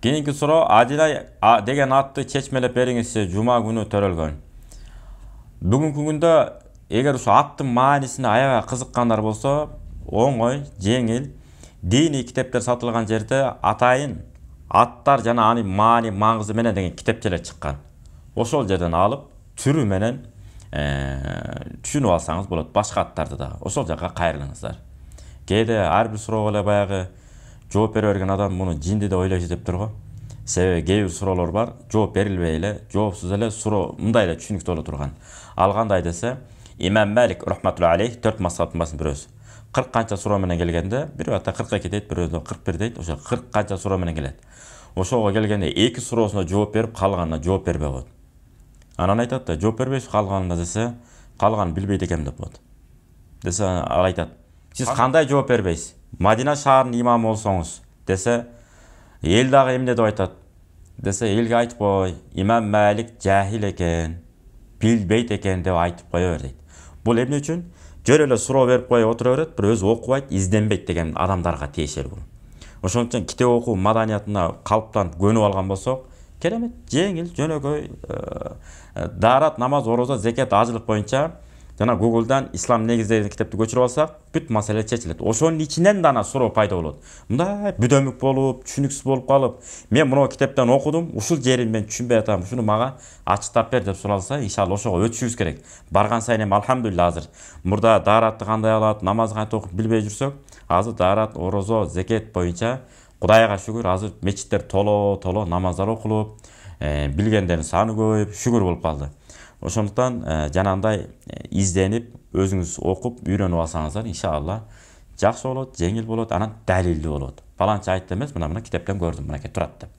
Keyinki суроо Адилай деген атты чечмелеп бериңиз, жума күнү төрөлгөн. Бүгүнкү күндө эгер ушу аттын маанисине аябай кызыккандар болсо, оңой, жеңил, диний китептер сатылган жерде атайын аттар жана анын маани маңызы менен деген китепчелер чыккан. Ошол жерден алып, түрү менен түшүнүп алсаңыз болот. Башка аттарды да ошол жака кайрылыңыздар. Кээде ар бир суроого эле баягы жооп бере берген адам муну жинди деп ойлойт деп го. Себеби кээ бир суроолор бар, жооп берилбей эле, жоопсуз эле суроо мындай эле түшүнүктүү боло турган. Ал кандай десе, Имам Малик рахматуллахи алейх 4 мазхабтын басын бирөөсү. 40 канча суроо менен келгенде, бирөө ата 42 дейт, бирөө 41 дейт, ошо 40 канча суроо менен келет. Ошого келгенде 2 суроосуна жооп берип, калганына жооп бербей коет. Анан айтат да, жооп бербейсиз калганына десе, калганын билбейт экем деп коет. Десе, ал айтат, сиз кандай жооп бербейсиз? Мадина шаарынын имамы болсоңуз, десе, эл дагы эмне деп айтат? Десе, элге айтып кой, Имам Малик жахил экен, билбейт экен деп айтып кое бер дейт. Бул эмне үчүн? Жөн эле суроо берип кое отура берет, бир өзү окубайт, изденбейт деген адамдарга тиешелүү. Ошон үчүн китеп окуу маданиятына калыптанып көнүп алган болсок, керемет, жеңил, жөнөкөй, даарат, намаз, орозо, закат, ажылык боюнча жана Google'дан ислам негиздери деген китепти көчүрүп алсак, бүт маселе чечилет. Ошонун ичинен да суроо пайда болот. Мындай бүдөмүк болуп, түшүнүксүз болуп калып, мен мына китептен окудум, ушул жерин мен түшүнбөй атам, ушуну мага ачыктап бер деп суралса, иншалла ошого өтүшүбүз керек. Барган сайын эми алхамдулилла азыр мурда дааратты кандай алат, намаз кантип окуп билбей жүрсөк, азыр даарат, орозо, закат боюнча Кудайга шүгүр, азыр мечиттер толо намаздар окулуп, билгендердин саны көбөйүп, шүгүр болуп калды. Ошондуктан жанагындай изденип, өзүңүз окуп, үйрөнүп алсаңыздар, иншалла жакшы болот, жеңил болот, анан далилдүү болот. Паланча айтты эмес, мына китептен көрдүм, мынакей турат деп.